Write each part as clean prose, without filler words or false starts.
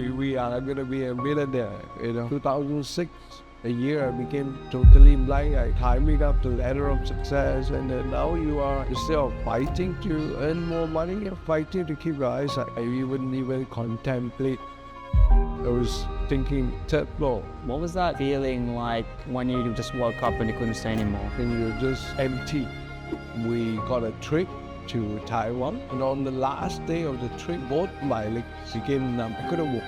we are going to be a millionaire. 2006, a year I became totally blind. I climbing up the ladder of success, and then now you are, instead of fighting to earn more money, you're fighting to keep your eyesight. I wouldn't even contemplate. I was thinking third floor. What was that feeling like when you just woke up and you couldn't see anymore? And you're just empty. We got a trip to Taiwan, and on the last day of the trip, both my legs became numb. I couldn't walk.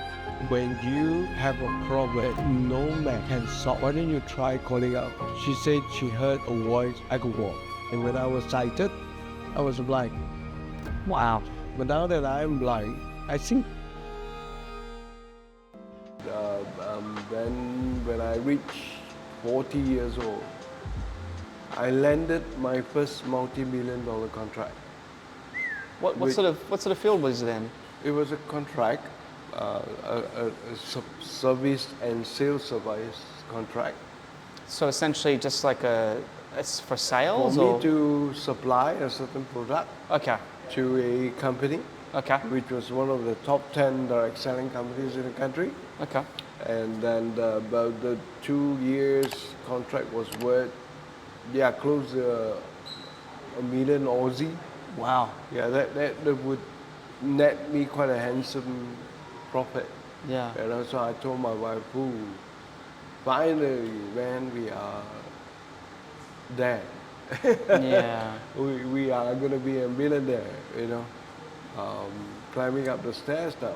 When you have a problem, no man can solve. Why don't you try calling out? She said she heard a voice, I could walk. And when I was sighted, I was blind. Wow. But now that I am blind, I think. Then when I reached 40 years old, I landed my first multi-million-dollar contract. What sort of field was it in? It was a contract, a service and sales service contract. So essentially just like it's for sales? For me to supply a certain product to a company, which was one of the top 10 direct selling companies in the country. Okay. And then about the 2 years contract was worth, close to $1 million Aussie. Wow. Yeah, that would net me quite a handsome profit. Yeah. So I told my wife, finally, man, we are there. Yeah. we are going to be a millionaire, climbing up the stairs now.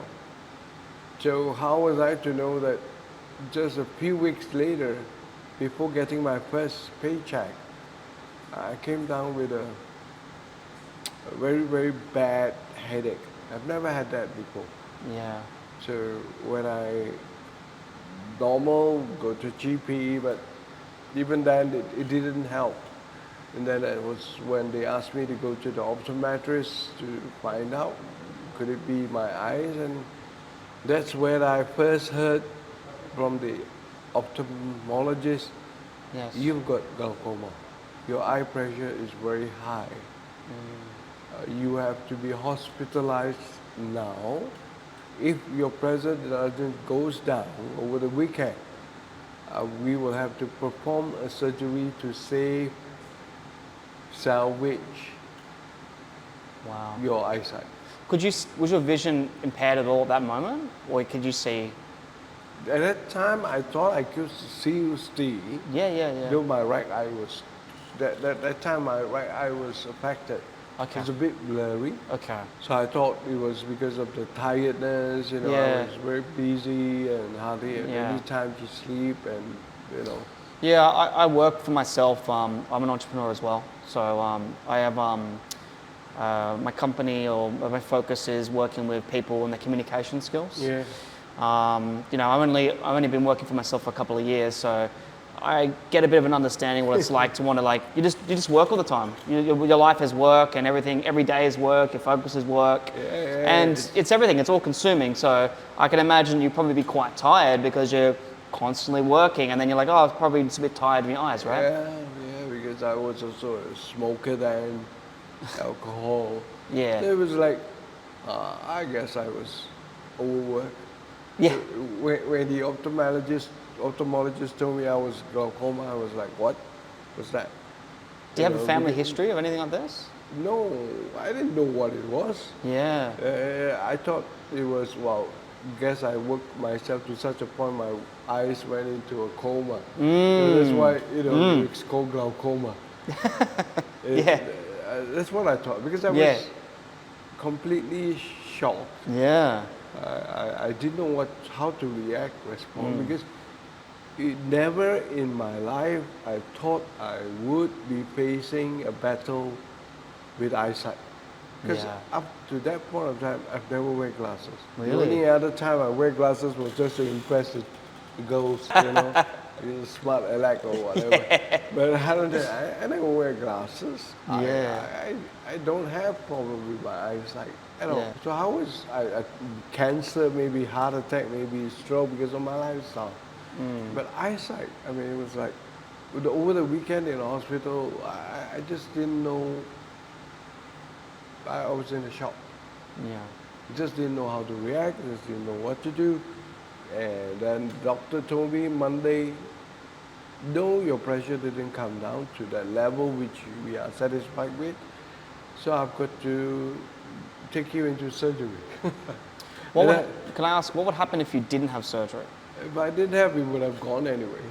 So how was I to know that just a few weeks later, before getting my first paycheck, I came down with a very, very bad headache. I've never had that before. Yeah. So when I go to GP, but even then it didn't help. And then it was when they asked me to go to the optometrist to find out, could it be my eyes? And that's where I first heard from the ophthalmologist, yes, you've got glaucoma. Your eye pressure is very high. You have to be hospitalized now. If your pressure goes down over the weekend, we will have to perform a surgery to salvage your eyesight. Was your vision impaired at all at that moment, or could you see? At that time, I thought I could see. Yeah. Though my right eye was, that time my right eye was affected. Okay. It's a bit blurry. Okay. So I thought it was because of the tiredness, I was very busy and hardly any time to sleep and, Yeah, I work for myself. I'm an entrepreneur as well. So I have my company, or my focus is working with people and their communication skills. Yeah. I've only been working for myself for a couple of years, so I get a bit of an understanding what it's like to want to you just work all the time. Your life is work, and everything. Every day is work. Your focus is work, and it's everything. It's all consuming. So I can imagine you'd probably be quite tired because you're constantly working, and then you're like, oh, I'm probably just a bit tired of your eyes, right? Yeah, because I was also a smoker then, alcohol. Yeah. It was like, I guess I was overworked. Yeah. When the ophthalmologist told me I was glaucoma, I was like, what? What's that? Do you have a family history of anything like this? No, I didn't know what it was. Yeah. I thought it was, guess I worked myself to such a point my eyes went into a coma. So that's why, it's called glaucoma. That's what I thought, because I was completely shocked. Yeah. I didn't know how to respond, because never in my life I thought I would be facing a battle with eyesight. Because up to that point of time, I've never wear glasses. Really? The only other time I wear glasses was just to impress the girls, smart aleck or whatever. But other than that, I never wear glasses. Yeah. I don't have problem with my eyesight at all. Yeah. So how is cancer, maybe heart attack, maybe stroke because of my lifestyle? But eyesight, it was like, over the weekend in the hospital, I just didn't know. I was in a shock. Yeah. Just didn't know how to react, just didn't know what to do. And then the doctor told me Monday, no, your pressure didn't come down to that level which we are satisfied with. So I've got to take you into surgery. What And would, can I ask, what would happen if you didn't have surgery? if I didn't have it, would have gone anyway.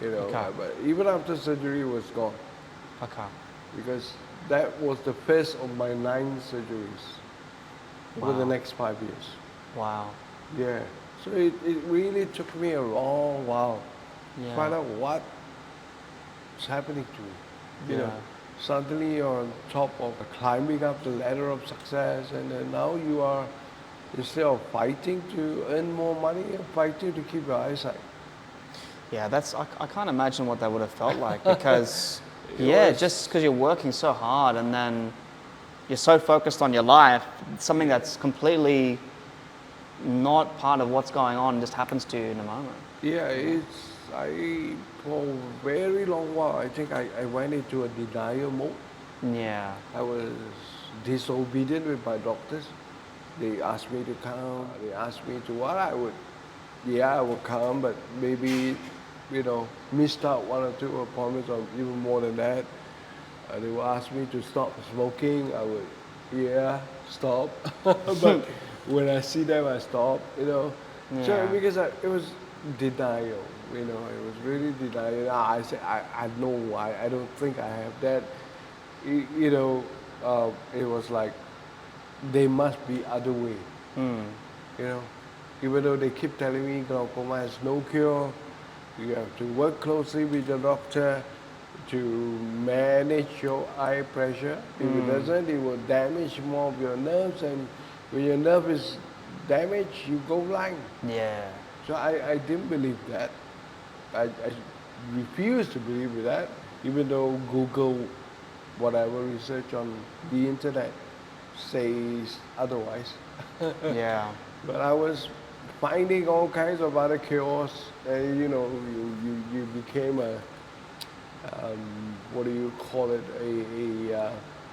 You know, Okay. but even after surgery, it was gone Okay. because that was the first of my 9 surgeries over the Wow. next 5 years. Wow. Yeah. So it really took me a long while to Yeah. find out what's happening to me. You know, Yeah. suddenly you're on top of climbing up the ladder of success, and then now you are, instead of fighting to earn more money, you're fighting to keep your eyesight. Yeah, I can't imagine what that would have felt like because, It yeah, was- just because you're working so hard and then you're so focused on your life, something that's completely not part of what's going on just happens to you in a moment. Yeah, for a very long while, I think I went into a denial mode. Yeah. I was disobedient with my doctors. They asked me to come. They asked me to what I would. Yeah, I would come, but maybe, missed out 1 or 2 appointments or even more than that. They would ask me to stop smoking. I would, yeah, stop. But when I see them, I stop. Yeah. So because it was denial. It was really denial. I said, I know, I don't think I have that. It was like there must be other way. You know, even though they keep telling me glaucoma has no cure, you have to work closely with the doctor to manage your eye pressure. If it doesn't, it will damage more of your nerves, and when your nerve is damaged, you go blind. Yeah. So I didn't believe that. I refused to believe in that, even though Google, whatever research on the internet says otherwise. Yeah. But I was finding all kinds of other cures, and you became a, what do you call it,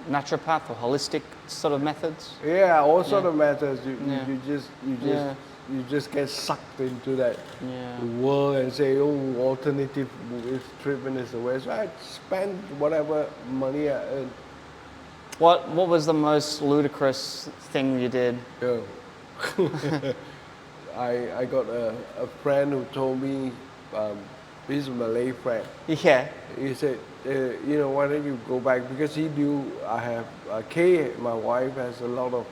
Naturopath or holistic sort of methods? yeah, all sort Yeah. of methods. You Yeah. just get sucked into that Yeah. world and say, oh, alternative treatment is the way. So I spent whatever money I earned. What was the most ludicrous thing you did? Yeah. I got a friend who told me, he's a Malay friend. Yeah. He said, why don't you go back? Because he knew I have, Kay, my wife, has a lot of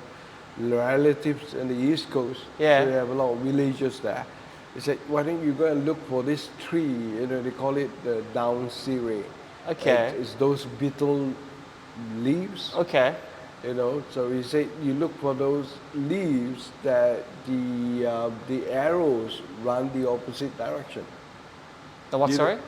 relatives in the East Coast. Yeah. So we have a lot of villages there. He said, why don't you go and look for this tree? They call it the down sirih. Okay. It's those beetle leaves. Okay. So he said you look for those leaves that the arrows run the opposite direction. The what, sorry?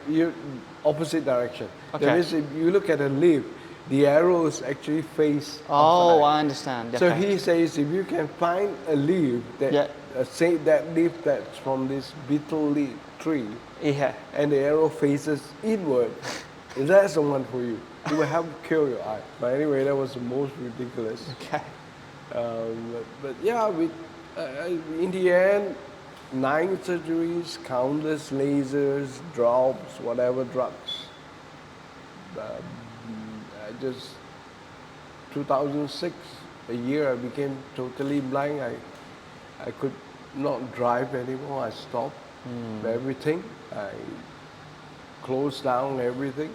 Opposite direction. Okay. That means if you look at a leaf, the arrows actually face Oh, outside. I understand. So Okay. he says if you can find a leaf that, Yeah. say that leaf that's from this beetle leaf tree, Yeah. and the arrow faces inward, that's the one for you. It will help cure your eye. But anyway, that was the most ridiculous. Okay. But yeah, in the end, 9 surgeries, countless lasers, drops, whatever drugs. I just 2006, a year I became totally blind. I could not drive anymore. I stopped everything. I closed down everything.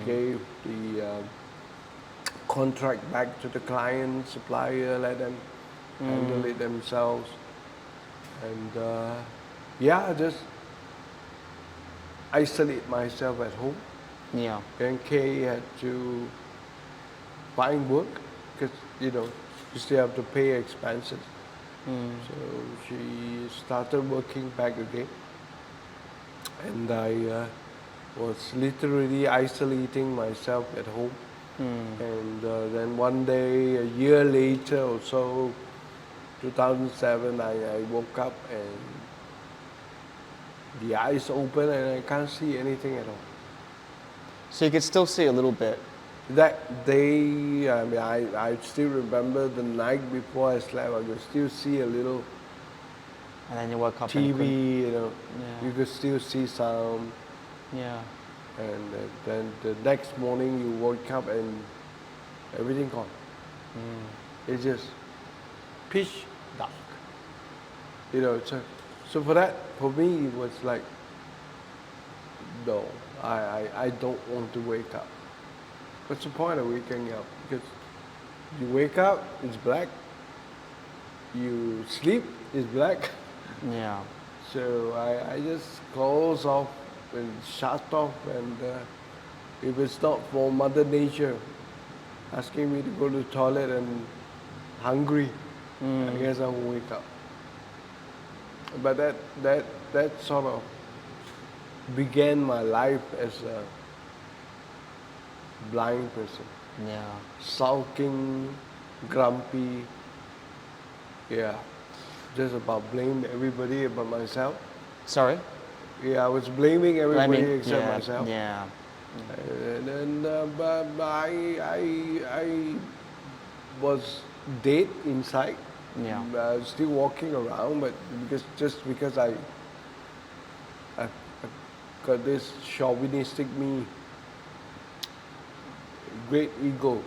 Gave the contract back to the client, supplier, let them handle it themselves. And just isolate myself at home. Yeah. And Kay had to find work because, you still have to pay expenses. So she started working back again. And I was literally isolating myself at home. And then one day, a year later or so, 2007, I woke up and the eyes open and I can't see anything at all. So you could still see a little bit. That day, I mean, I still remember the night before I slept, I could still see a little And then you woke up and you TV, couldn't. you know, Yeah. you could still see sound. Yeah. And then the next morning you woke up and everything gone. It's just pitch dark. You know, so for that, for me, it was like, no, I don't want to wake up. What's the point of waking up? Because you wake up, it's black. You sleep, it's black. Yeah. So I just close off and shut off, and if it's not for Mother Nature asking me to go to the toilet and hungry, I guess I will wake up. But that sort of began my life as a blind person, Yeah. sulking, grumpy, yeah, just about blame everybody but myself. Sorry? Yeah, I was blaming everybody Blaming. except Yeah. myself. Yeah. And then but I was dead inside. Yeah. Still walking around, but because I got this chauvinistic me, great ego.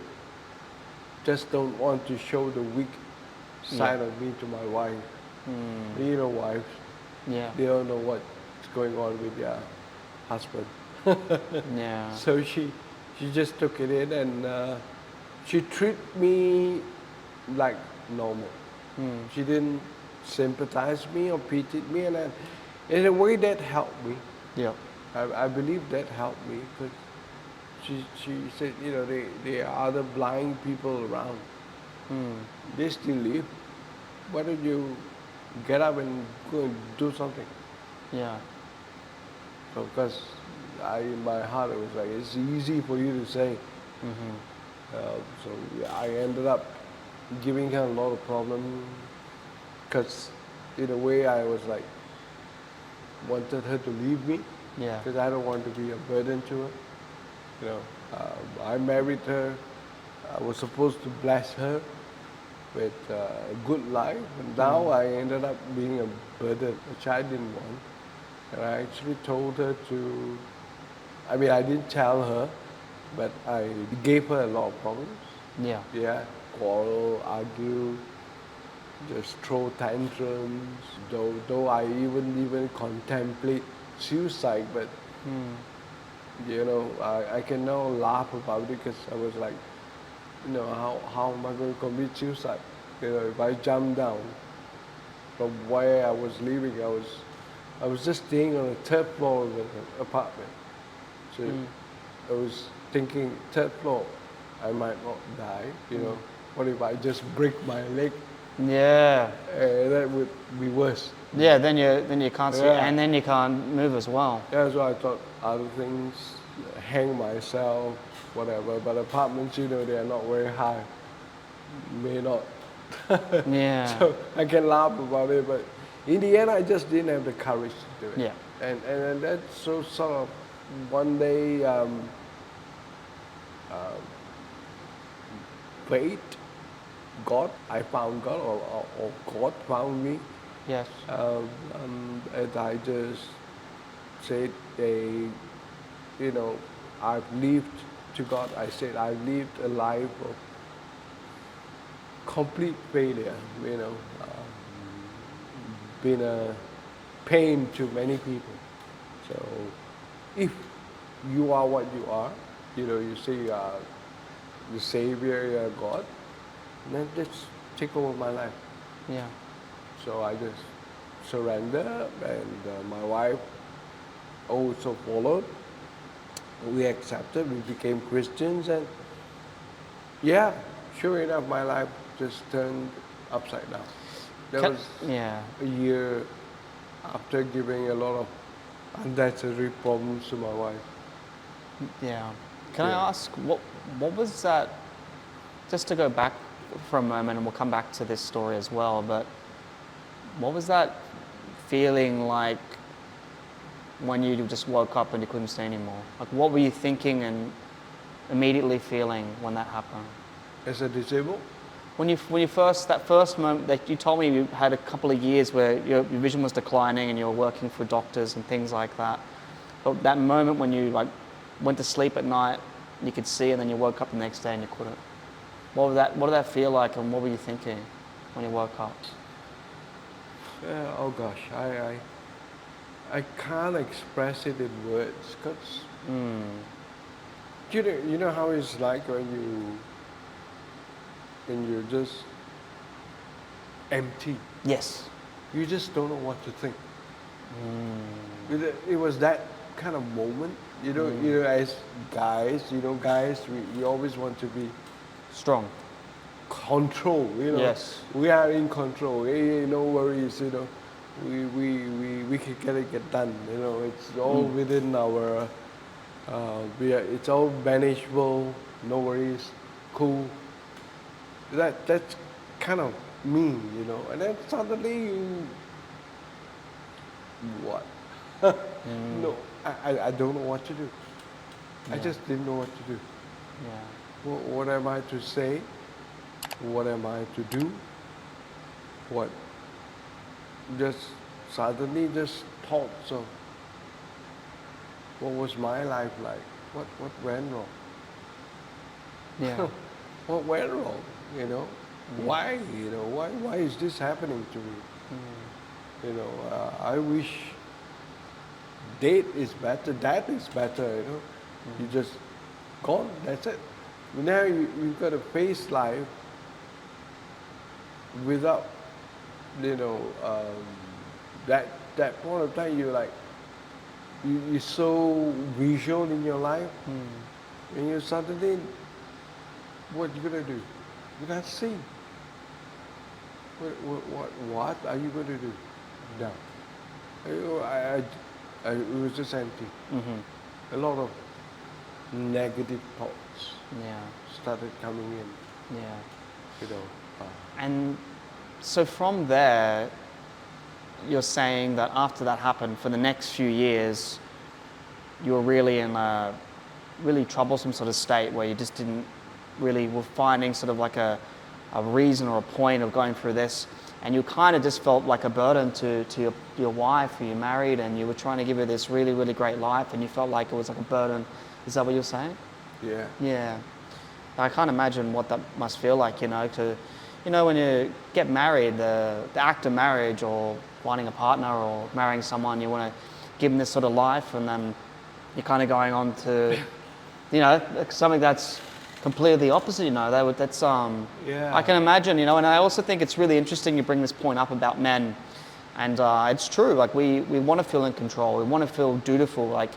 Just don't want to show the weak side of me to my wife. You know, wives, Yeah. they don't know what's going on with their husband. Yeah. So she just took it in, and she treated me like normal. She didn't sympathize me or pitied me, and in a way that helped me. Yeah. I believe that helped me because she said, you know, there are other blind people around. They still live. Why don't you get up and go and do something? Yeah. So, because in my heart, it was like, it's easy for you to say. So yeah, I ended up giving her a lot of problems because in a way I was like, wanted her to leave me Yeah. because I don't want to be a burden to her. You know, I married her. I was supposed to bless her with a good life, and now I ended up being a burden, which I didn't want. And I actually told her to, I mean, I didn't tell her, but I gave her a lot of problems. Yeah. Yeah, quarrel, argue, just throw tantrums. Though I even contemplate suicide, but you know, I can now laugh about it because I was like, you know, how am I going to commit suicide? You know, if I jump down from where I was living, I was just staying on the third floor of an apartment. So I was thinking, third floor, I might not die. You know, what if I just break my leg? Yeah. That would be worse. Yeah. Then you can't see, Yeah. and then you can't move as well. Yeah, so I thought other things, hang myself, whatever. But apartments, you know, they are not very high. May not. Yeah. So I can laugh about it, but in the end, I just didn't have the courage to do it. Yeah. And that's so sort of one day, fate, God, I found God, or God found me. Yes. And I just said, you know, I've lived to God. I said I've lived a life of complete failure. You know, been a pain to many people. So, if you are what you are, you know, you say you are the Savior, you are God, then just take over my life. Yeah. So I just surrender, and my wife also followed. We accepted, we became Christians, and yeah, sure enough, my life just turned upside down. That was Yeah. a year after giving a lot of unnecessary problems to my wife. Yeah. Can Yeah. I ask what was that? Just to go back for a moment, and we'll come back to this story as well. But what was that feeling like when you just woke up and you couldn't stay anymore? Like, what were you thinking, and immediately feeling when that happened? As a disabled, When you first, that first moment that you told me you had a couple of years where your vision was declining and you were working for doctors and things like that. But that moment when you like went to sleep at night, you could see, and then you woke up the next day and you couldn't. What did that feel like, and what were you thinking when you woke up? oh gosh, I can't express it in words, because you know how it's like when you're just empty. Yes. You just don't know what to think. It was that kind of moment. You know, as guys, we always want to be Strong. control. You know, Yes. we are in control. Hey, no worries. You know, we can get it done. You know, it's all within our. It's all manageable. No worries. Cool. That's kind of me, you know. And then suddenly, what? No, I don't know what to do. I just didn't know what to do. Yeah. What am I to say? What am I to do? What? Just suddenly, just thoughts of what was my life like? What went wrong? Yeah. What went wrong? You know, why? You know, why is this happening to me? You know, I wish date is better, that is better. You know, you just gone. That's it. Now you've got to face life without, you know, that point of time. You're like, you're so visual in your life, and you suddenly, what you gonna do? You gotta see. What are you going to do now? It was just empty. A lot of negative thoughts started coming in. Yeah. You know. And so from there, you're saying that after that happened, for the next few years, you were really in a really troublesome sort of state where you just didn't really were finding sort of like a reason or a point of going through this, and you kind of just felt like a burden to your wife who you married, and you were trying to give her this really, really great life, and you felt like it was like a burden. Is that what you're saying? Yeah. Yeah. I can't imagine what that must feel like, you know, when you get married, the act of marriage or finding a partner or marrying someone, you want to give them this sort of life, and then you're kind of going on to, you know, something that's completely opposite, you know. That's I can imagine, you know, and I also think it's really interesting you bring this point up about men, and it's true. Like we want to feel in control. We want to feel dutiful. Like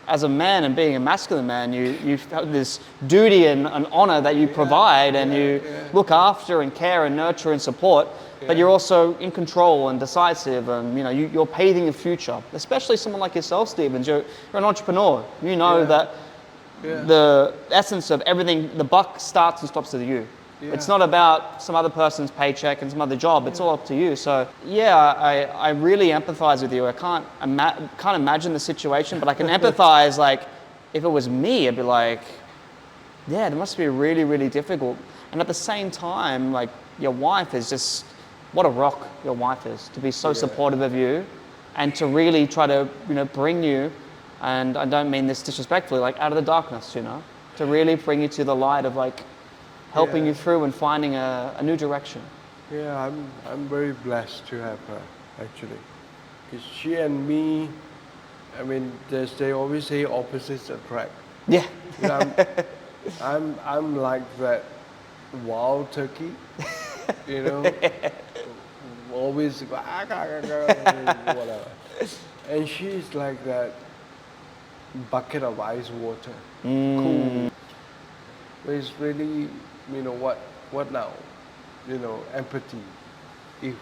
as a man and being a masculine man, you have this duty and an honor that you provide, and you look after and care and nurture and support. But you're also in control and decisive, and you know you're paving the future. Especially someone like yourself, Stevens. You're an entrepreneur. You know that. The essence of everything, the buck starts and stops with you. It's not about some other person's paycheck and some other job. It's all up to you. So I really empathize with you. I can't imagine the situation, but I can empathize. Like if it was me, I'd be like, yeah, it must be really, really difficult. And at the same time, like your wife is just, what a rock your wife is, to be so supportive of you and to really try to, you know, bring you, and I don't mean this disrespectfully, like out of the darkness, you know, to really bring you to the light of like helping you through and finding a new direction. Yeah, I'm very blessed to have her, actually, because she and me, I mean, they always say opposites attract. Yeah. You know, I'm like that wild turkey, you know, always whatever, and she's like that bucket of ice water, cool. It's really, you know, what now? You know, empathy. If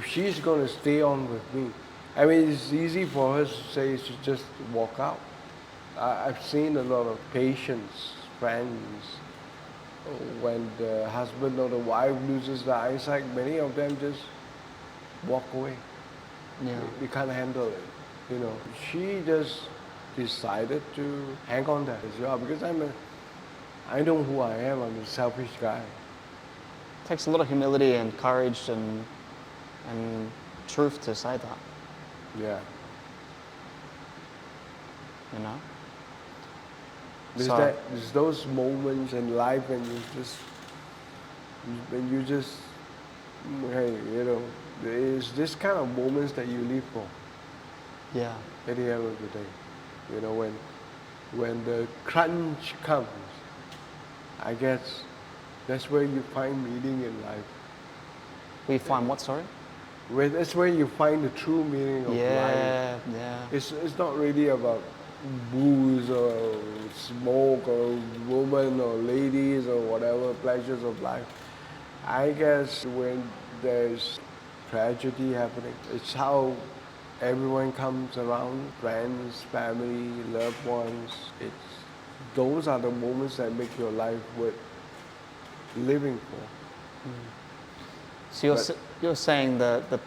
she's going to stay on with me, I mean, it's easy for her to say she just walk out. I've seen a lot of patients, friends, when the husband or the wife loses the eyesight, many of them just walk away. Yeah. They can't handle it, you know. She just decided to hang on that as well, because I know who I am. I'm a selfish guy. It takes a lot of humility and courage and truth to say that, Yeah. you know? There's those moments in life when you just, hey, you know, there's this kind of moments that you live for Yeah. at the end of the day. You know, when the crunch comes, I guess that's where you find meaning in life. We find what, sorry? That's where you find the true meaning of life. Yeah. It's not really about booze or smoke or women or ladies or whatever pleasures of life. I guess when there's tragedy happening, it's how everyone comes around, friends, family, loved ones. Those are the moments that make your life worth living for. So you're saying the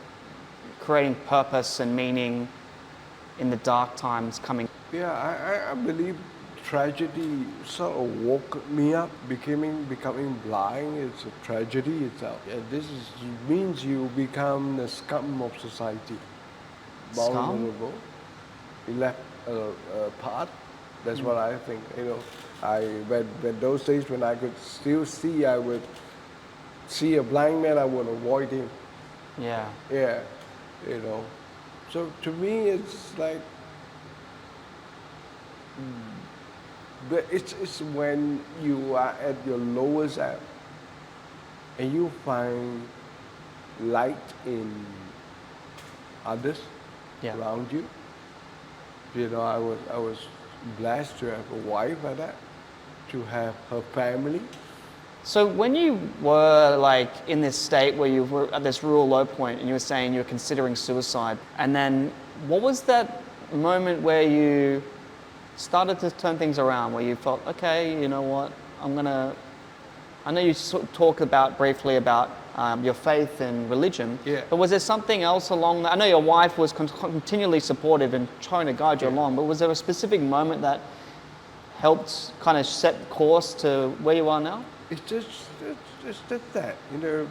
creating purpose and meaning in the dark times coming. Yeah, I believe tragedy sort of woke me up. Becoming blind is a tragedy itself. And means you become the scum of society. Scum? Vulnerable. You left apart. That's what I think. You know, when those days when I could still see, I would see a blind man, I would avoid him. Yeah. Yeah, you know. So to me, it's like, but it's when you are at your lowest ebb and you find light in others Yeah. around you. You know, I was blessed to have a wife like that, to have her family. So when you were like in this state where you were at this real low point and you were saying you were considering suicide, and then what was that moment where you started to turn things around, where you felt, okay, you know what, I know you talked about briefly about your faith and religion, Yeah. but was there something else along that? I know your wife was continually supportive and trying to guide you along, but was there a specific moment that helped kind of set course to where you are now? It's just that, you know,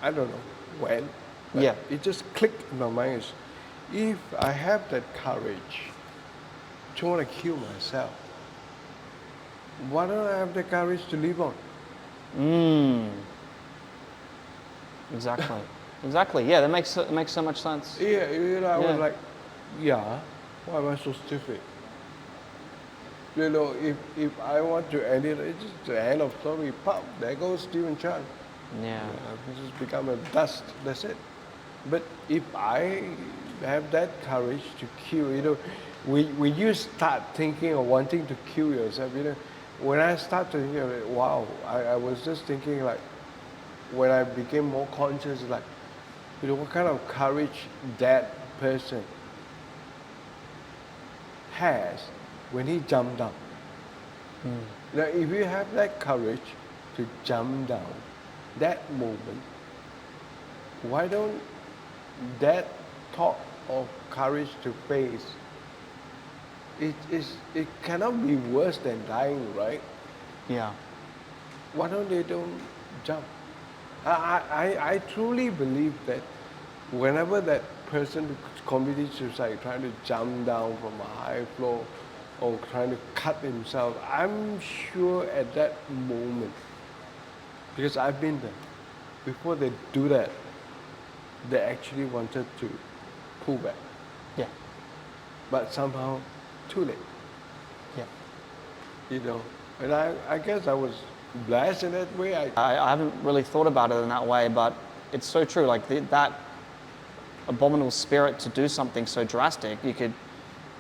I don't know when, but Yeah. it just clicked in my mind. If I have that courage to want to kill myself, why don't I have the courage to live on? Exactly. Exactly. Yeah, that makes so much sense. Yeah, you know, I was Yeah. like, yeah, why am I so stupid? You know, if I want to end it, it's just the end of story. Pop, there goes Stephen Chan. Yeah. He just become a dust. That's it. But if I have that courage to kill, you know, when you start thinking or wanting to kill yourself, you know, when I start to think of it, wow, I was just thinking like, when I became more conscious, like, you know, what kind of courage that person has when he jumped down. Now, if you have that courage to jump down, that moment, why don't that thought of courage to face, it cannot be worse than dying, right? Yeah. Why don't they jump? I truly believe that whenever that person committed suicide, trying to jump down from a high floor or trying to cut himself, I'm sure at that moment, because I've been there, before they do that, they actually wanted to pull back. Yeah. But somehow, too late, Yeah. you know. And I guess I was blessed in that way. I haven't really thought about it in that way, but it's so true. Like that abominable spirit to do something so drastic, you could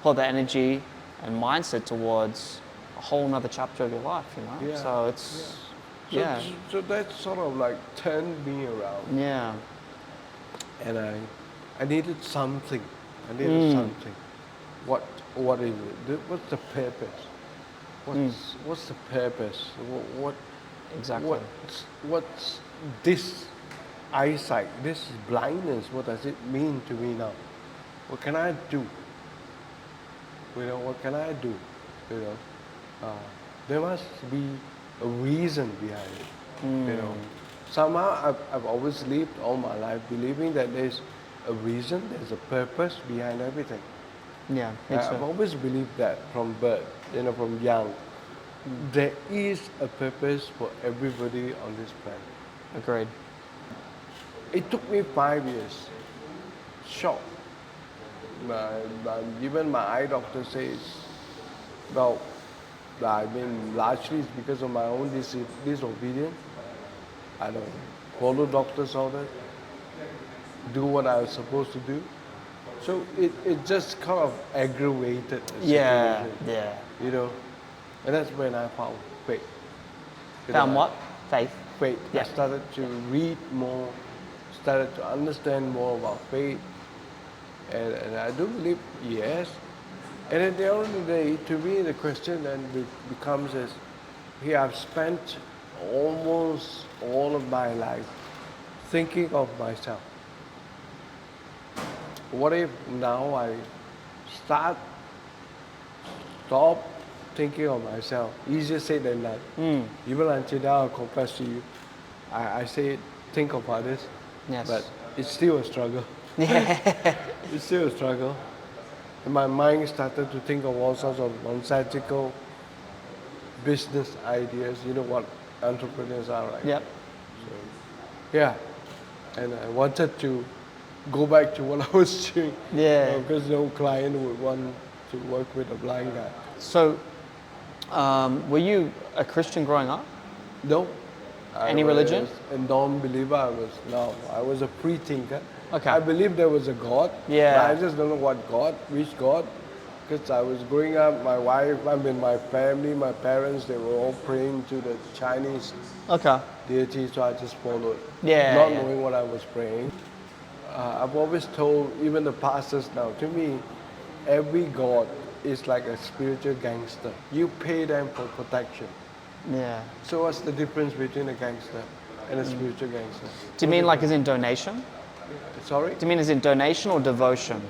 put that energy and mindset towards a whole nother chapter of your life, you know? Yeah, So it's, yeah. So that sort of like turned me around. Yeah. And I needed something. I needed something. What is it? What's the purpose? What's the purpose? What Exactly. what's this eyesight, this blindness? What does it mean to me now? What can I do? You know, what can I do? You know, There must be a reason behind it. You know, somehow I've always lived all my life believing that there's a reason, there's a purpose behind everything. Yeah, it's I've always believed that from birth, from young. There is a purpose for everybody on this planet. agreed. It took me 5 years. Shock. Even my eye doctor says, well, I mean, largely it's because of my own disobedience. I don't follow doctor's orders, do what I was supposed to do. So it just kind of aggravated the Yeah, situation, yeah. And that's when I found faith. Found what? Faith. Faith. Yeah. I started to read more, started to understand more about faith. And I do believe, yes. And at the end of the day, to me, the question then becomes is, here I've spent almost all of my life thinking of myself. What if now I stop thinking of myself? Easier said than done. Even until now, I confess to you, I say think of others, Yes. but it's still a struggle. Yeah. It's still a struggle. And my mind started to think of all sorts of nonsensical business ideas. You know what entrepreneurs are, right? Yep. Yeah. And I wanted to go back to what I was doing. Yeah. Because no client would want to work with a blind guy. So, were you a Christian growing up? No. Any religion? A non-believer. I was a free thinker. Okay. I believed there was a God. Yeah. But I just don't know what God, which God. Because I was growing up, my wife, my family, my parents, they were all praying to the Chinese Okay. deity, so I just followed. Yeah, Not yeah. knowing what I was praying. I've always told, even the pastors now, to me, every God is like a spiritual gangster. You pay them for protection. Yeah. So what's the difference between a gangster and a spiritual gangster? Do you mean like as in donation? Sorry? Do you mean as in donation or devotion?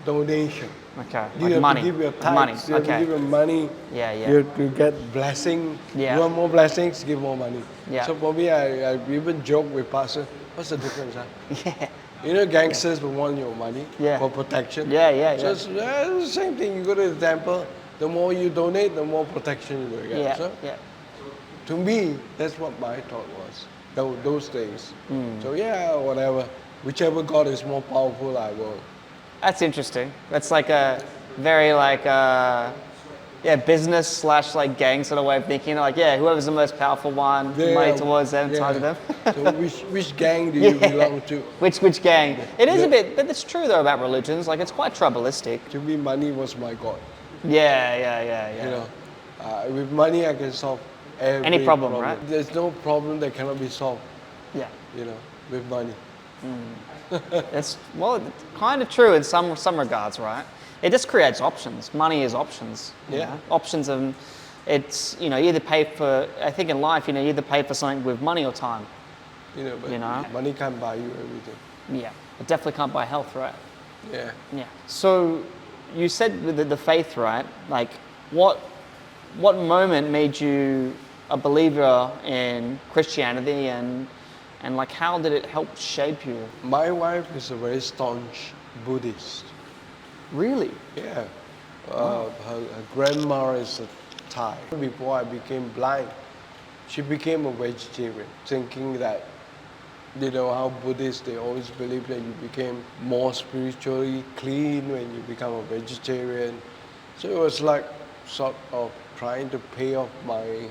Donation. Okay. You Like have money. to give your Money. tithes, you have to Okay. give your money. Yeah, yeah. You have to get blessing. Yeah. You want more blessings, give more money. Yeah. So for me, I even joke with pastors, what's the difference? Huh? Yeah. Gangsters will want your money Yeah. for protection. Yeah, yeah, So yeah. it's the same thing. You go to the temple, the more you donate, the more protection you will get. Yeah. So Yeah. to me, that's what my thought was those days. So yeah, whatever. Whichever God is more powerful, I will. That's interesting. That's like a very business / like gang sort of way of thinking. Like, yeah, whoever's the most powerful one, money towards them, target them. So which gang do you Yeah. belong to? Which gang? It is Yeah. a bit, but it's true though about religions. Like, it's quite tribalistic. To me, money was my God. Yeah. With money, I can solve every Any problem, right? There's no problem that cannot be solved. Yeah. With money. It's kind of true in some regards, right? It just creates options. Money is options. you Yeah. know? Options, and it's you either pay for. I think in life, you either pay for something with money or time. But money can't buy you everything. Yeah. It definitely can't buy health, right? Yeah. Yeah. So you said with the faith, right? Like, what moment made you a believer in Christianity, and like how did it help shape you? My wife is a very staunch Buddhist. Really? Yeah. Her grandma is a Thai. Before I became blind, she became a vegetarian, thinking that, how Buddhists, they always believe that you became more spiritually clean when you become a vegetarian. So it was like sort of trying to pay off my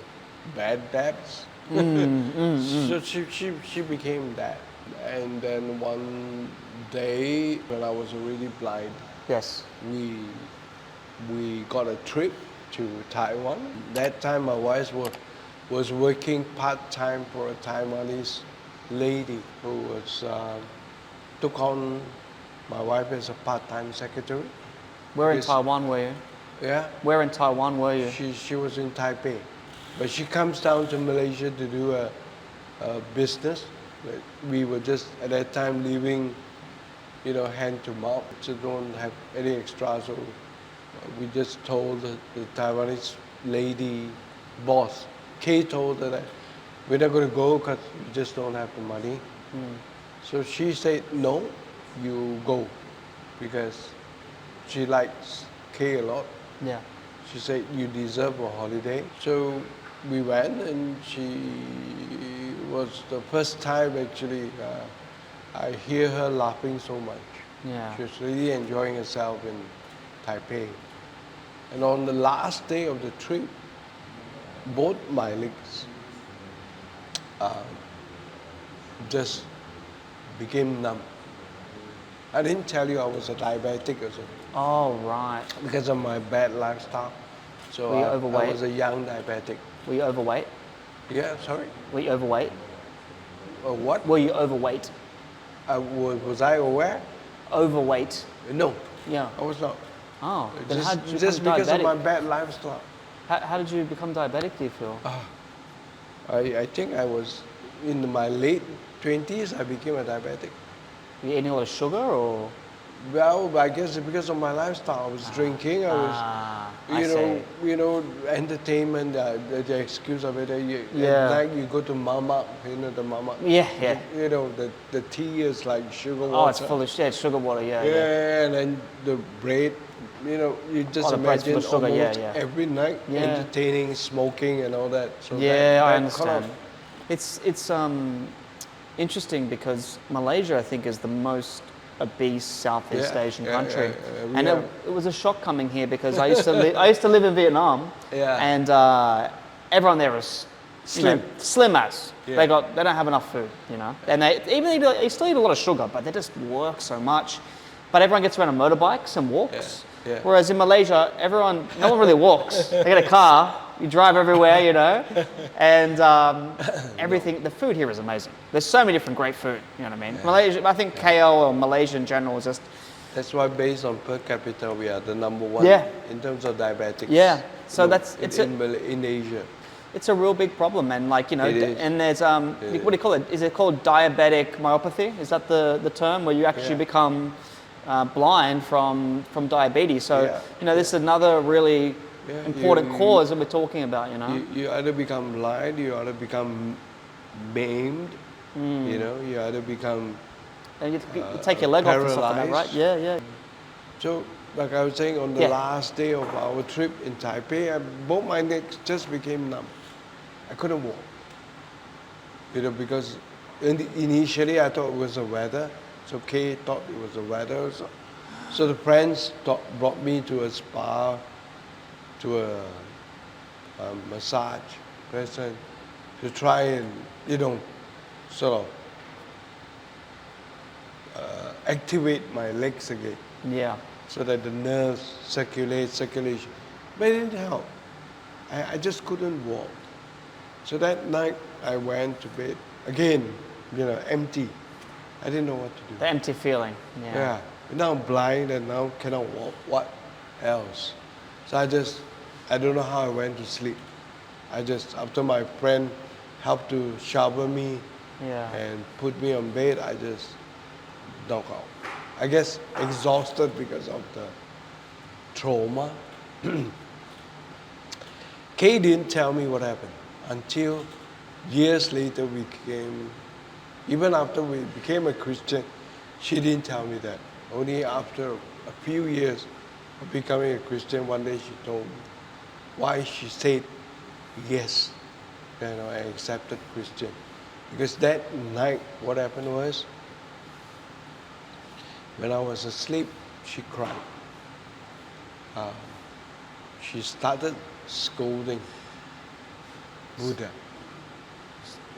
bad debts. So she became that. And then one day when I was already blind, Yes. we got a trip to Taiwan. That time my wife was working part-time for a Taiwanese lady who was took on my wife as a part-time secretary. Where in Yes. Taiwan were you? Yeah, Where in Taiwan were you? she was in Taipei, but she comes down to Malaysia to do a business. But we were just at that time living, hand to mouth, so don't have any extra. So we just told the Taiwanese lady boss, Kay told her that we're not going to go because we just don't have the money. So she said, no, you go, because she likes Kay a lot. Yeah. She said, you deserve a holiday. So we went, and she was the first time actually I hear her laughing so much. Yeah. She was really enjoying herself in Taipei. And on the last day of the trip, both my legs just became numb. I didn't tell you I was a diabetic or something, Oh, right. because of my bad lifestyle. So Were you I overweight? was a young diabetic. Were you overweight? Yeah, sorry? Were you overweight? What? Were you overweight? Was I aware? Overweight. No, Yeah. I was not. Oh, then how did you Just become because of diabetic? my bad lifestyle. How did you become diabetic, do you feel? I think I was in my late 20s, I became a diabetic. Were you eating a lot of sugar or? Well, I guess because of my lifestyle, I was drinking, I was, I see. Entertainment, the excuse of it, Yeah. at night you go to mama, the mama. Yeah, yeah. The tea is like sugar water. Oh, it's full of shit, sugar water, yeah. Yeah, and then the bread, you just the bread's full imagine of sugar, yeah, almost yeah. every night Yeah. entertaining, smoking and all that. So Yeah, I that understand. kind It's interesting because Malaysia, I think, is the most obese Southeast Yeah, Asian yeah, country, yeah, and yeah. it was a shock coming here because I used to live in Vietnam, Yeah. and everyone there is Slim. slim as. Yeah. They don't have enough food, and they still eat a lot of sugar, but they just work so much. But everyone gets around on motorbikes and walks. Yeah, yeah. Whereas in Malaysia, no one really walks. They get a car, you drive everywhere, and everything. The food here is amazing. There's so many different great food. You know what I mean? Malaysia, I think KL or Malaysia in general is just. That's why, based on per capita, we are the number one Yeah. in terms of diabetics. Yeah. So in Asia. It's a real big problem, and It is. and there's what do you call it? Is it called diabetic myopathy? Is that the term where you actually Yeah. become blind from diabetes? So Yeah. this is another really Yeah, important you- cause that we're talking about. You either become blind, you either become maimed, you either become. And you take your leg off and stuff like that, right? paralyzed. Yeah, yeah. So, like I was saying, on the Yeah. last day of our trip in Taipei, both my legs just became numb. I couldn't walk. Because initially I thought it was the weather. So Kay thought it was the weather. So the friends brought me to a spa, to a massage person, to try and, sort of activate my legs again, Yeah. so that the nerves circulation. But it didn't help. I just couldn't walk. So that night I went to bed again, empty. I didn't know what to do. The empty feeling. Yeah. Yeah. Now I'm blind and now cannot walk. What else? So I don't know how I went to sleep. After my friend helped to shower me Yeah. and put me on bed, I just knocked out. I guess exhausted because of the trauma. Kay didn't tell me what happened until years later even after we became a Christian, she didn't tell me that. Only after a few years of becoming a Christian, one day she told me why she said yes, I accepted Christian. Because that night, what happened was, when I was asleep, she cried. She started scolding Buddha.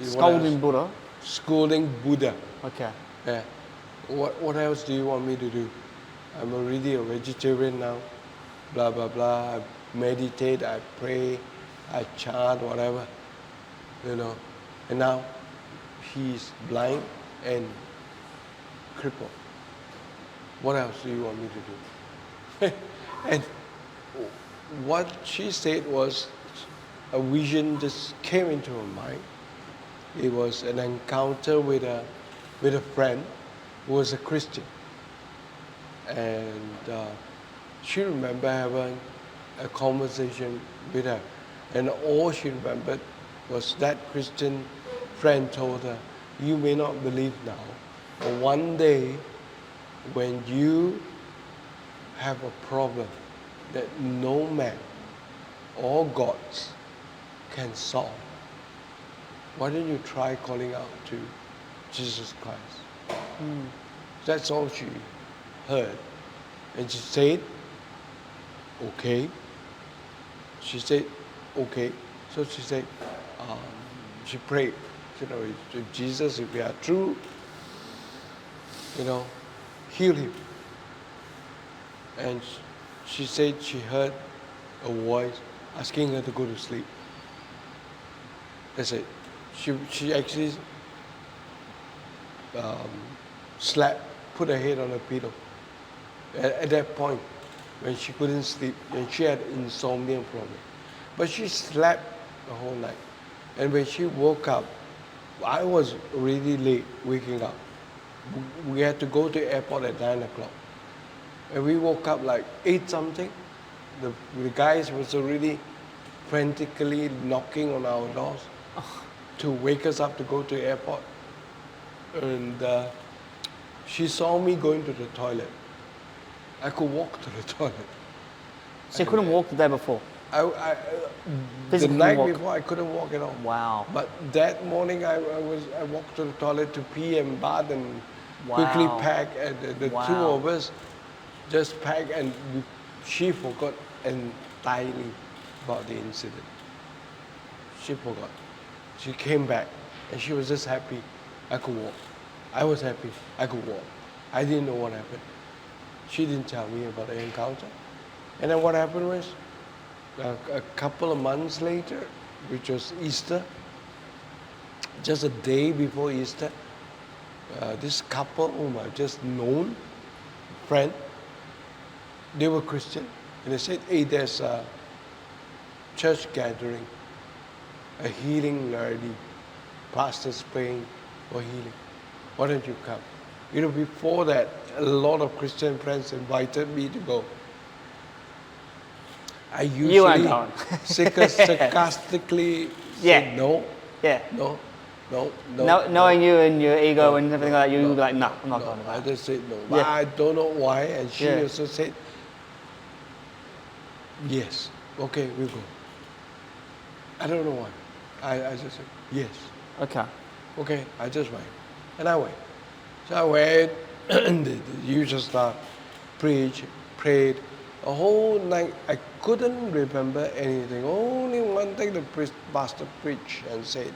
Scolding Buddha. Scolding Buddha. Okay. Yeah. What else do you want me to do? I'm already a vegetarian now. Blah, blah, blah. I meditate, I pray, I chant, whatever. And now he's blind and crippled. What else do you want me to do? And what she said was, a vision just came into her mind. It was an encounter with a friend who was a Christian. And she remembered having a conversation with her. And all she remembered was that Christian friend told her, you may not believe now, but one day when you have a problem that no man or gods can solve, why don't you try calling out to Jesus Christ? That's all she heard. And she said, okay. She said, okay. So she said, she prayed, Jesus, if you are true, heal him. And she said she heard a voice asking her to go to sleep. That's it. She actually slept, put her head on a pillow. At that point, when she couldn't sleep, and she had insomnia problem. But she slept the whole night. And when she woke up, I was really late waking up. We had to go to the airport at 9 o'clock. And we woke up like 8 something. The guys was already frantically knocking on our doors to wake us up to go to the airport. And she saw me going to the toilet. I could walk to the toilet. So you couldn't walk the day before? The night before, I couldn't walk at all. Wow. But that morning, I walked to the toilet to pee and bath and quickly pack. And the two of us just packed, and she forgot entirely about the incident. She forgot. She came back, and she was just happy I could walk. I was happy I could walk. I didn't know what happened. She didn't tell me about the encounter. And then what happened was, a couple of months later, which was Easter, just a day before Easter, this couple whom I've just known, friend, they were Christian, and they said, hey, there's a church gathering, a healing rally, pastors praying for healing. Why don't you come? Before that, a lot of Christian friends invited me to go. I usually sarcastically said no. Yeah. No. Knowing you and your ego and everything like that, you would be like, no, I'm not going to that. I just said no. But I don't know why. And she also said, yes, okay, we'll go. I don't know why. I just said, yes. Okay, I just went. And I went. So I went, and the usual stuff, preached, prayed. A whole night, I couldn't remember anything. Only one thing the pastor preached and said,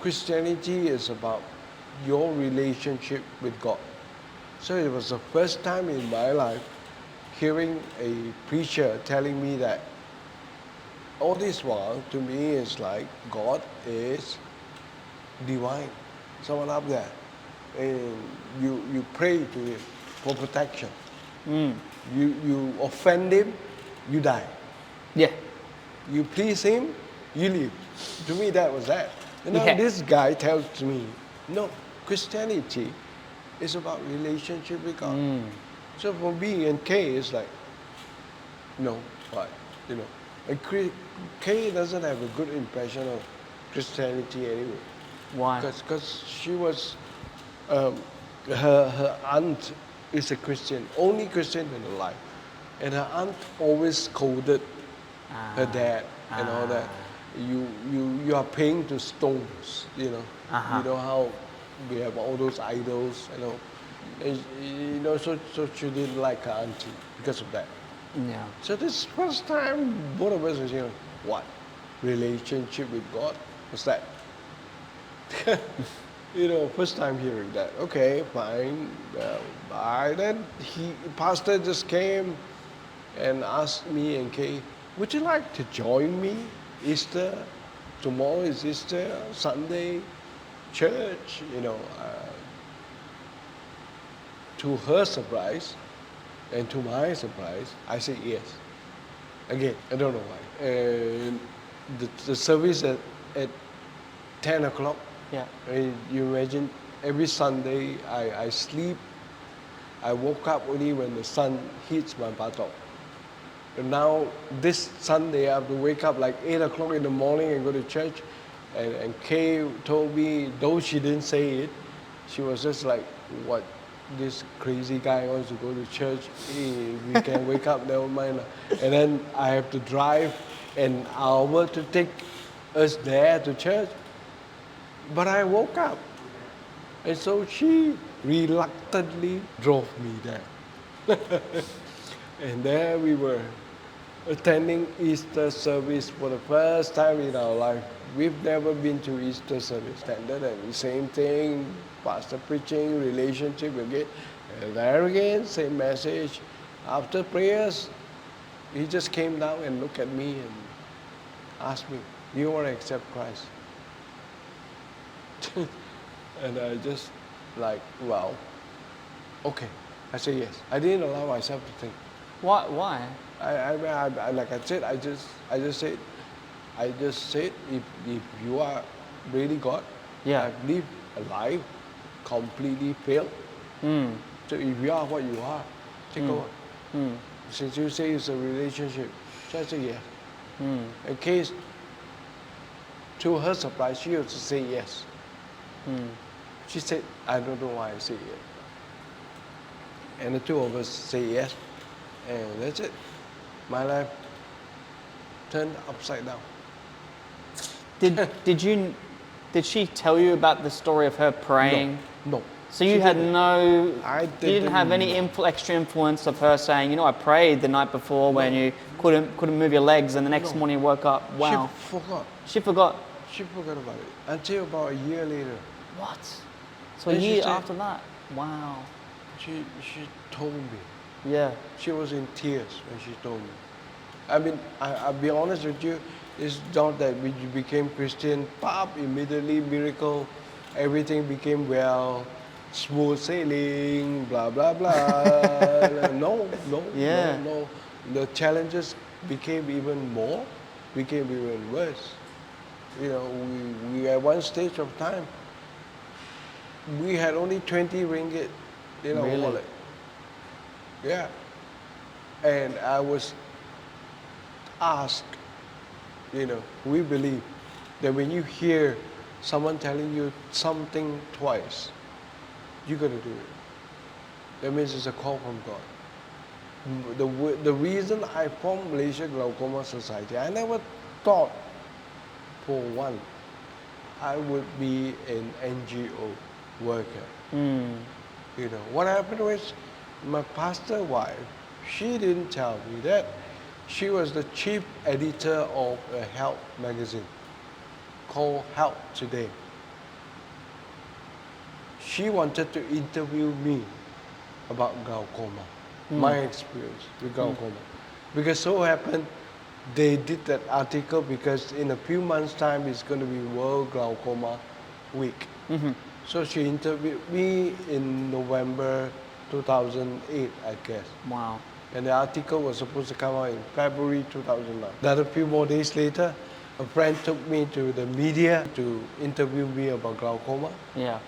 Christianity is about your relationship with God. So it was the first time in my life hearing a preacher telling me that all this while to me is like God is divine, someone up there, and you pray to him for protection. You offend him, you die. Yeah. You please him, you live. To me, that was that. And now this guy tells me, no, Christianity is about relationship with God. So for me and Kay, it's like, no, why? And Kay doesn't have a good impression of Christianity anyway. Why? Because she was, her aunt is a Christian, only Christian in her life. And her aunt always scolded her dad and all that. You are paying to stones, You know how we have all those idols, And, so she didn't like her auntie because of that. Yeah. So this first time, both of us were saying, what? Relationship with God? What's that? First time hearing that. Okay, fine. Then pastor just came and asked me and Kay, would you like to join me Easter? Tomorrow is Easter, Sunday, church, To her surprise, and to my surprise, I said yes. Again, I don't know why. And the service at 10 o'clock. Yeah. You imagine, every Sunday I sleep. I woke up only when the sun hits my buttock. And now this Sunday I have to wake up like 8 o'clock in the morning and go to church. And Kay told me, though she didn't say it, she was just like, what, this crazy guy wants to go to church. Hey, we can wake up, never mind. And then I have to drive an hour to take us there to church. But I woke up. And so she reluctantly drove me there. And there we were, attending Easter service for the first time in our life. We've never been to Easter service. Standard and same thing, pastor preaching, relationship again. And there again, same message. After prayers, he just came down and looked at me and asked me, do you want to accept Christ? And I just like, well, okay. I said yes. I didn't allow myself to think. Why? I like I said, I just said, if you are really God, Yeah. I've lived a life completely failed. So if you are what you are, take over. Since you say it's a relationship, so I say yes. In case, to her surprise, she also say yes. She said, I don't know why I say yes. And the two of us say yes, and that's it. My life turned upside down. Did she tell you about the story of her praying? No. So you had no, I you didn't have any extra influence of her saying, you know, I prayed the night before when you couldn't move your legs, and the next morning you woke up. Wow. She forgot. She forgot. She forgot about it until about a year later. What? So a Then she year said- after that. Wow. She told me. Yeah. She was in tears when she told me. I mean, I'll be honest with you, it's not that we became Christian, pop, immediately miracle, everything became well, smooth sailing, blah, blah, blah. No. The challenges became even more, became even worse. You know, we at one stage of time, we had only 20 ringgit in our Really? wallet. Yeah. And I was asked, you know, we believe that when you hear someone telling you something twice, you got to do it. That means it's a call from God. The reason I formed Malaysia Glaucoma Society, I never thought for one I would be an NGO worker. You know, what happened was my pastor wife, she didn't tell me that. She was the chief editor of a health magazine called Health Today. She wanted to interview me about glaucoma, my experience with glaucoma. Because so happened, they did that article because in a few months' time it's going to be World Glaucoma Week. So she interviewed me in November 2008, I guess. Wow. And the article was supposed to come out in February 2009. Then a few more days later, a friend took me to the media to interview me about glaucoma. Yeah.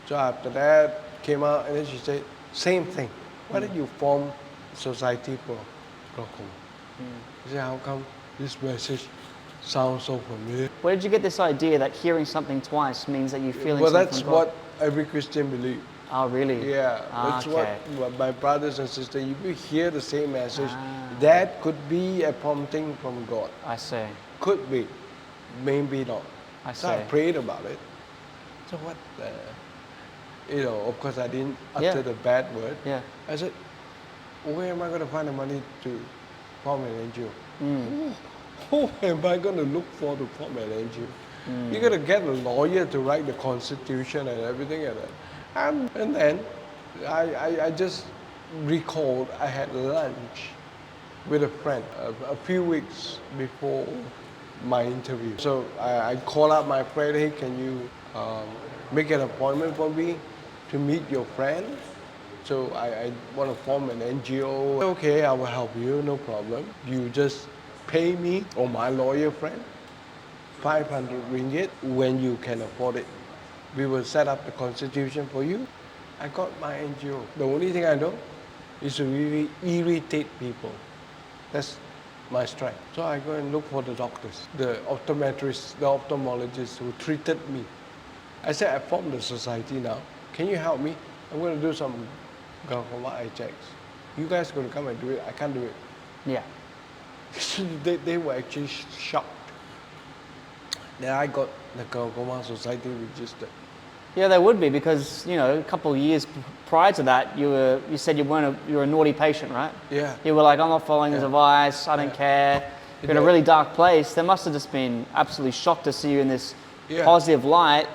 So after that, came out and then she said, same thing. Why don't you form a society for glaucoma? I said, how come this message sounds so familiar? Where did you get this idea that hearing something twice means that you're feeling Well, something that's from God? what every Christian believes. Oh, really? Yeah, that's okay. what my brothers and sisters, if you hear the same message, that could be a prompting from God. I see. Could be, maybe not. I So I see. prayed about it. So what, you know, of course I didn't utter Yeah. the bad word. Yeah. I said, where am I going to find the money to form an NGO? Who am I going to look for to form an NGO? You got to get a lawyer to write the constitution and everything like that. And then I just recalled I had lunch with a friend a few weeks before my interview. So I called up my friend, hey, can you make an appointment for me to meet your friend? So I want to form an NGO. Okay, I will help you, no problem. You just pay me or my lawyer friend 500 ringgit when you can afford it. We will set up the constitution for you. I got my NGO. The only thing I know is to really irritate people. That's my strength. So I go and look for the doctors, the optometrists, the ophthalmologists who treated me. I said, I formed the society now. Can you help me? I'm going to do some glaucoma eye checks. You guys are going to come and do it. I can't do it. Yeah. They were actually shocked. Then I got the Glaucoma Society registered. Yeah, they would be because, you know, a couple of years prior to that, you said you were a naughty patient, right? Yeah. You were like, I'm not following his advice, I don't care. You're in a really dark place. They must have just been absolutely shocked to see you in this positive light,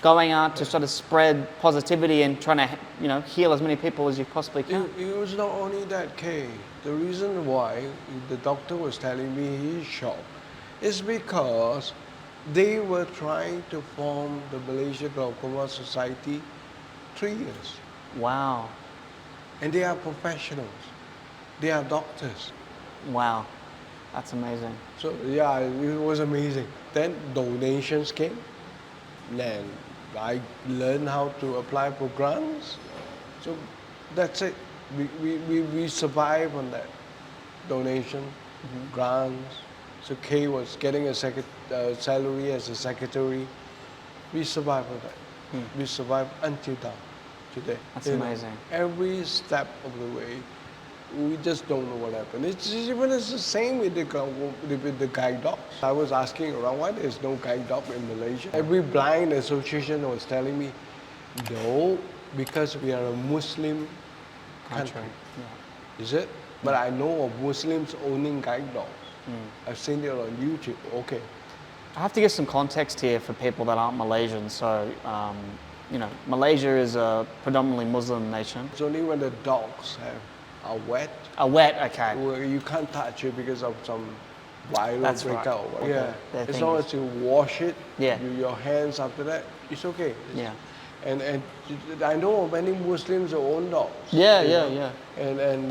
going out to sort of spread positivity and trying to, you know, heal as many people as you possibly can. It was not only that, Kay. The reason why the doctor was telling me he's shocked is because they were trying to form the Malaysia Glaucoma Society 3 years. Wow. And they are professionals. They are doctors. Wow. That's amazing. So yeah, it was amazing. Then donations came. Then I learned how to apply for grants. So that's it. We survive on that. Donation, grants. So Kay was getting a salary as a secretary. We survived on that. We survived until now, today. That's amazing. Every step of the way, we just don't know what happened. It's the same with the guide dogs. I was asking around why there's no guide dog in Malaysia. Every blind association was telling me, no, because we are a Muslim country. Yeah. Is it? But I know of Muslims owning guide dogs. I've seen it on YouTube. Okay. I have to give some context here for people that aren't Malaysian. So, you know, Malaysia is a predominantly Muslim nation. It's only when the dogs are wet. Are wet, okay. Where you can't touch it because of some viral breakout. Right. Yeah. Okay. As long as you wash it, Yeah. Your hands after that, it's okay. Yeah. And I know of many Muslims who own dogs. Yeah. And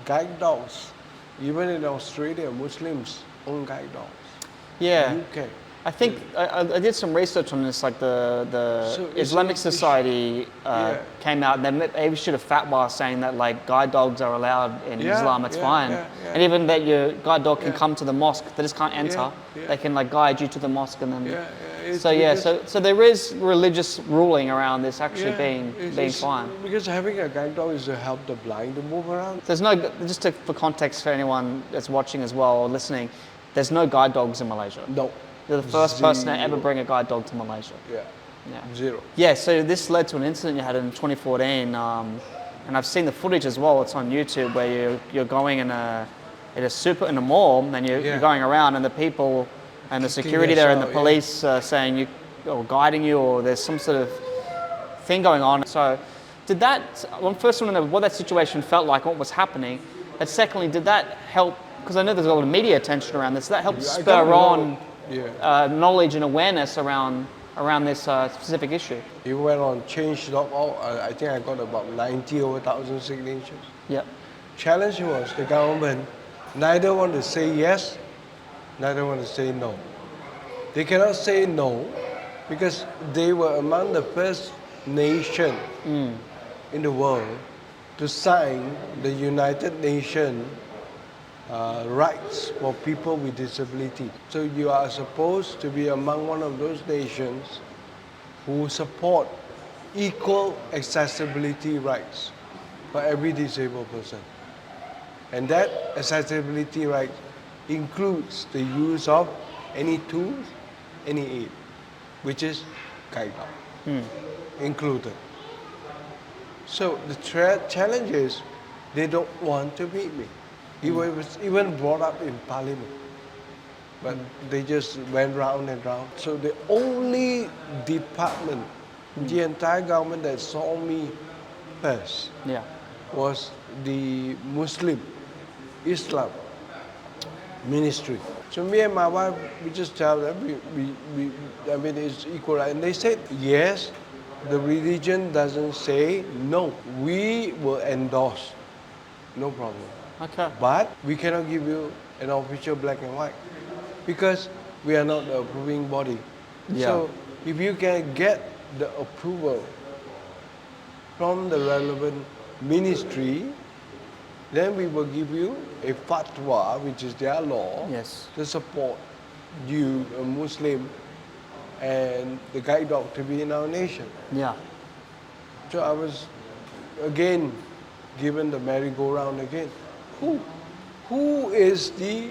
guide dogs. Even in Australia, Muslims own guide dogs. Yeah. UK. I think I did some research on this, like the Islamic Society came out and they issued a fatwa saying that like guide dogs are allowed in Islam, it's fine. And even that your guide dog can come to the mosque, they just can't enter. They can like guide you to the mosque and then... So there is religious ruling around this actually being fine. Because having a guide dog is to help the blind to move around. There's no, for context for anyone that's watching as well or listening, there's no guide dogs in Malaysia. No. You're the first person to ever bring a guide dog to Malaysia. Yeah. Zero. Yeah, so this led to an incident you had in 2014, and I've seen the footage as well. It's on YouTube where you're going in a mall, and you're going around, and the people and the security there and the police saying you or guiding you, or there's some sort of thing going on. So, did that? Well, first, I want to know what that situation felt like, what was happening, and secondly, did that help? Because I know there's a lot of media attention around this. Did that help spur on knowledge and awareness around this specific issue? He went on change.org. I think I got about 90,000 signatures. Yep. Challenge was the government neither want to say yes, neither want to say no. They cannot say no because they were among the first nation in the world to sign the United Nations rights for people with disability. So you are supposed to be among one of those nations who support equal accessibility rights for every disabled person. And that accessibility right includes the use of any tools, any aid, which is guide dog included. So the challenge is they don't want to meet me. He was even brought up in Parliament, but they just went round and round. So the only department, the entire government that saw me first was the Muslim Islam ministry. So me and my wife, we just tell them, I mean, it's equal. And they said, yes, the religion doesn't say no. We will endorse, no problem. Okay. But we cannot give you an official black and white because we are not the approving body. So if you can get the approval from the relevant ministry, then we will give you a fatwa, which is their law, Yes. to support you, a Muslim, and the guide dog to be in our nation. Yeah. So I was again given the merry-go-round again. Who is the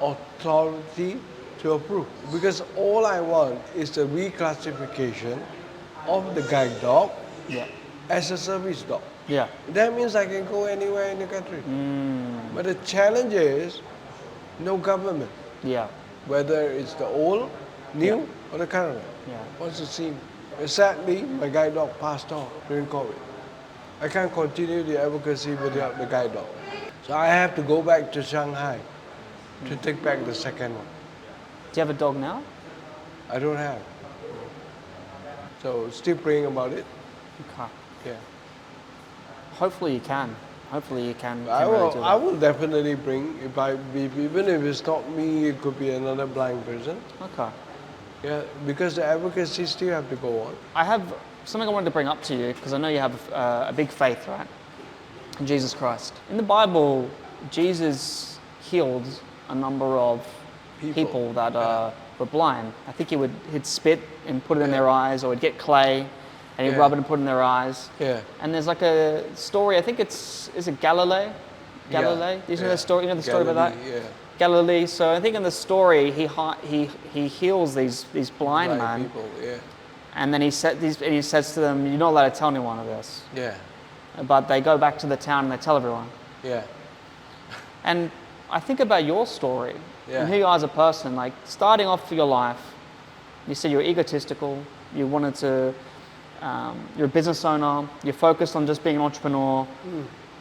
authority to approve? Because all I want is the reclassification of the guide dog Yeah. as a service dog. Yeah. That means I can go anywhere in the country. But the challenge is no government, Yeah. whether it's the old, new, or the current one. Yeah. Wants to see. Sadly, my guide dog passed on during COVID. I can't continue the advocacy without the guide dog. So I have to go back to Shanghai to take back the second one. Do you have a dog now? I don't have. So still praying about it. Okay. Yeah. Hopefully you can. Hopefully you can. I really will. do I that. will definitely bring. Even if it's not me, it could be another blind person. Okay. Yeah, because the advocacy still have to go on. I have something I wanted to bring up to you because I know you have a big faith, right? In Jesus Christ. In the Bible, Jesus healed a number of people that were blind. I think he'd spit and put it in their eyes, or he'd get clay and he'd rub it and put it in their eyes. Yeah. And there's like a story, I think is it Galilee? Galilee? Do you know the story? You know the story about that? Yeah. Galilee. So I think in the story he heals these blind men, people. Yeah. and then he says to them, "You're not allowed to tell anyone of this." Yeah. But they go back to the town and they tell everyone. Yeah. And I think about your story Yeah. and who you are as a person. Like starting off for your life, you said you were egotistical. You wanted to. You're a business owner. You're focused on just being an entrepreneur.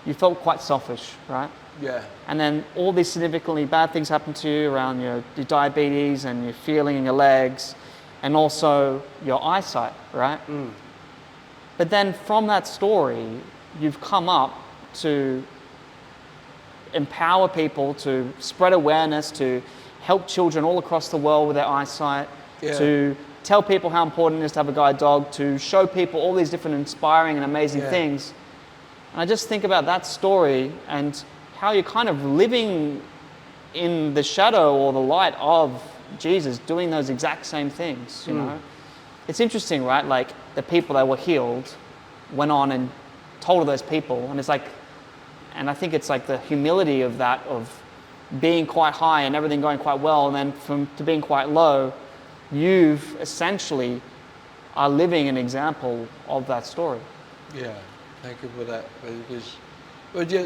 You felt quite selfish, right? Yeah. And then all these significantly bad things happen to you around your diabetes and your feeling in your legs, and also your eyesight, right? But then from that story, you've come up to empower people, to spread awareness, to help children all across the world with their eyesight, to tell people how important it is to have a guide dog, to show people all these different inspiring and amazing things. And I just think about that story and how you're kind of living in the shadow or the light of Jesus, doing those exact same things, you know. It's interesting, right? Like the people that were healed went on and told those people, and it's like, and I think it's like the humility of that, of being quite high and everything going quite well, and then to being quite low, you've essentially are living an example of that story. Yeah. Thank you for that. But yeah,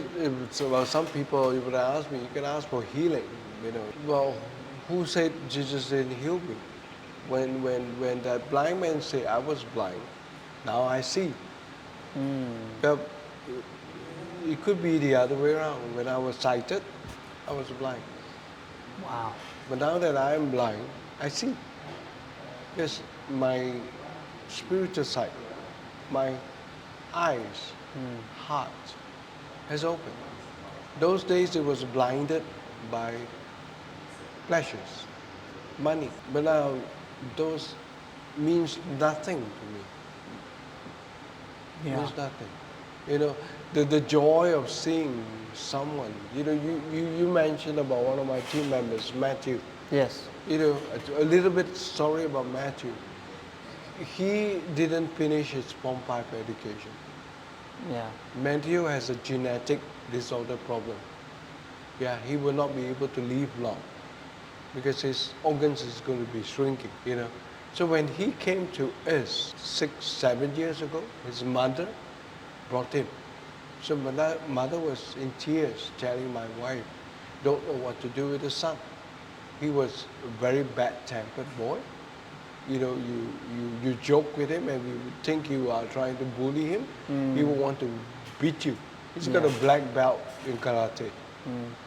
well, some people, you would ask me, you can ask for healing, you know. Well, who said Jesus didn't heal me? When that blind man said, I was blind, now I see. But it could be the other way around. When I was sighted, I was blind. Wow. But now that I am blind, I see. Because my spiritual sight, my eyes, heart has opened. Those days it was blinded by pleasures, money. But now those means nothing to me. Yeah. Means nothing. You know, the joy of seeing someone. You know, you mentioned about one of my team members, Matthew. Yes. You know, a little bit sorry about Matthew. He didn't finish his Form 5 education. Yeah. Matthew has a genetic disorder problem. Yeah, he will not be able to live long because his organs is going to be shrinking, you know. So when he came to us 6-7 years ago, his mother brought him. So my mother was in tears telling my wife, don't know what to do with the son. He was a very bad-tempered boy. You know, you joke with him and you think you are trying to bully him. He will want to beat you. He's got a black belt in karate,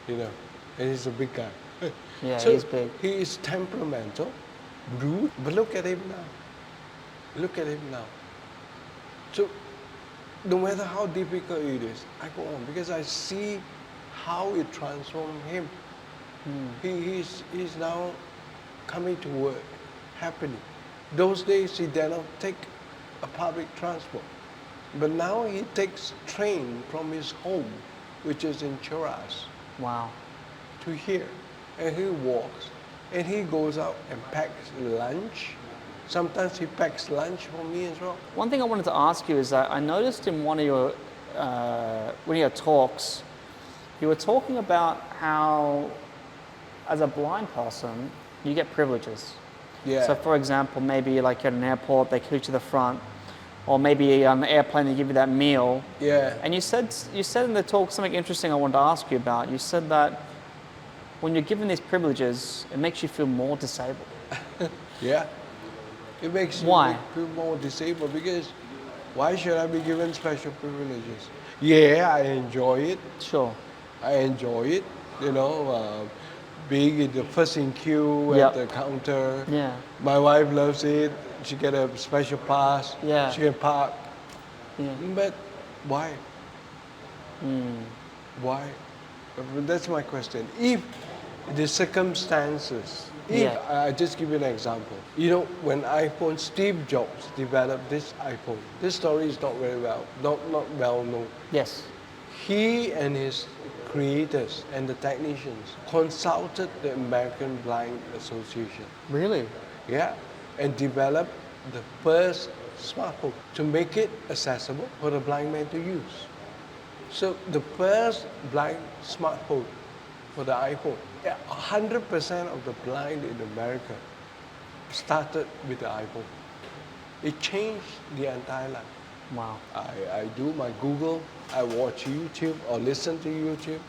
you know, and he's a big guy. Yeah, so he's big. He is temperamental, rude, but look at him now. Look at him now. So no matter how difficult it is, I go on because I see how it transformed him. He's now coming to work happily. Those days he did not take a public transport. But now he takes train from his home which is in Cheras, Wow. to here. And he walks, and he goes out and packs lunch. Sometimes he packs lunch for me as well. One thing I wanted to ask you is that I noticed in one of your talks, you were talking about how, as a blind person, you get privileges. Yeah. So, for example, maybe like at an airport, they kick you to the front, or maybe on the airplane they give you that meal. Yeah. And you said in the talk something interesting I wanted to ask you about. You said that when you're given these privileges, it makes you feel more disabled. Yeah. It makes you Why? feel more disabled because why should I be given special privileges? Yeah, I enjoy it. Sure. I enjoy it. You know, being in the first in queue Yep. at the counter. Yeah. My wife loves it. She get a special pass. Yeah. She can park. Yeah. But why? Why? That's my question. If the circumstances, Yeah. I just give you an example. You know, when Steve Jobs developed this iPhone, this story is not well known. Yes. He and his creators and the technicians consulted the American Blind Association. Really? Yeah, and developed the first smartphone to make it accessible for the blind man to use. So the first blind smartphone for the iPhone, 100% of the blind in America started with the iPhone. It changed the entire life. Wow. I do my Google, I watch YouTube or listen to YouTube,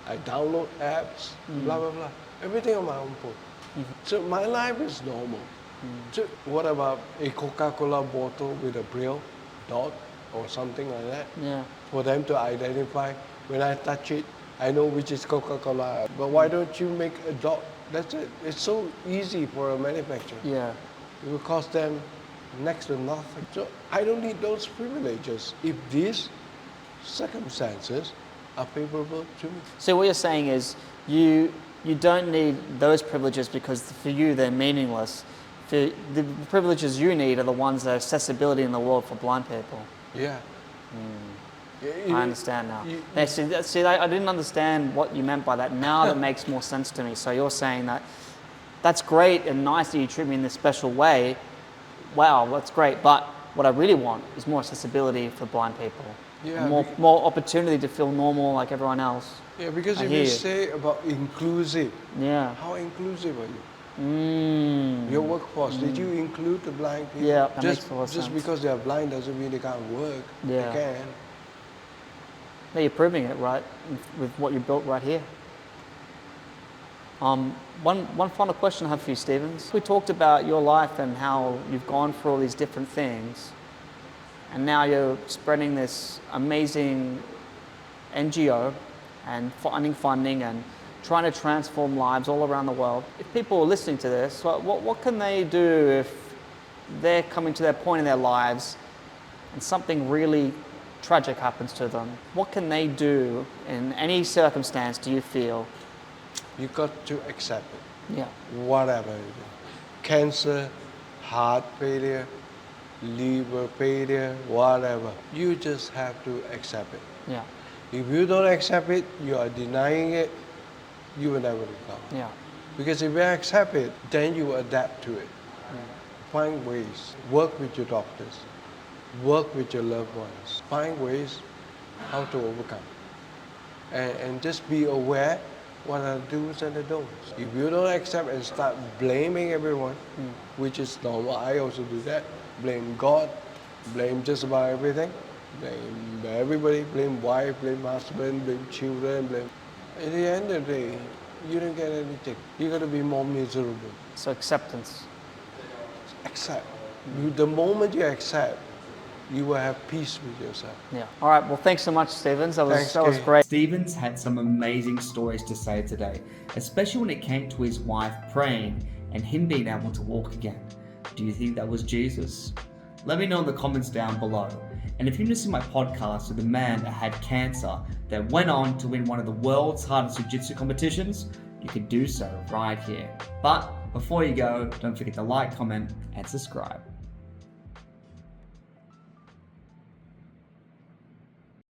I download apps, blah, blah, blah. Everything on my own phone. So my life is normal. So what about a Coca-Cola bottle with a Braille dot or something like that? Yeah. For them to identify, when I touch it, I know which is Coca-Cola. But why don't you make a dot? That's it. It's so easy for a manufacturer. Yeah. It will cost them next to nothing. So I don't need those privileges if these circumstances are favorable to me. So what you're saying is you don't need those privileges because for you they're meaningless. For the privileges you need are the ones that are accessibility in the world for blind people. Yeah. I understand now. I didn't understand what you meant by that. Now that makes more sense to me. So you're saying that that's great and nice that you treat me in this special way. Wow, that's great. But what I really want is more accessibility for blind people. Yeah, More opportunity to feel normal like everyone else. Yeah, because I if hear you you. say about inclusive, Yeah. how inclusive are you? Mm. Your workforce, did you include the blind people? Yeah, that just, makes a lot of just sense. because they are blind doesn't mean they can't work. Yeah. They can. Yeah, you're proving it, right, with what you built right here. One final question I have for you, Stevens. We talked about your life and how you've gone through all these different things, and now you're spreading this amazing NGO and finding funding and trying to transform lives all around the world. If people are listening to this, what can they do if they're coming to that point in their lives and something really tragic happens to them? What can they do in any circumstance, do you feel? You got to accept it. Yeah. Whatever it is. Cancer, heart failure, liver failure, whatever. You just have to accept it. Yeah. If you don't accept it, you are denying it, you will never recover. Yeah. Because if you accept it, then you adapt to it. Find ways. Work with your doctors. Work with your loved ones. Find ways how to overcome. And just be aware what are the do's and the don'ts. If you don't accept and start blaming everyone, which is normal, I also do that. Blame God, blame just about everything. Blame everybody, blame wife, blame husband, blame children, blame. At the end of the day, you don't get anything. You got to be more miserable. So acceptance. Accept. The moment you accept, you will have peace with yourself. Yeah. All right. Well, thanks so much, Stevens. That was Thanks, Kay. great. Stevens had some amazing stories to say today, especially when it came to his wife praying and him being able to walk again. Do you think that was Jesus? Let me know in the comments down below. And if you're interested in my podcast with a man that had cancer that went on to win one of the world's hardest jiu-jitsu competitions, you can do so right here. But before you go, don't forget to like, comment, and subscribe.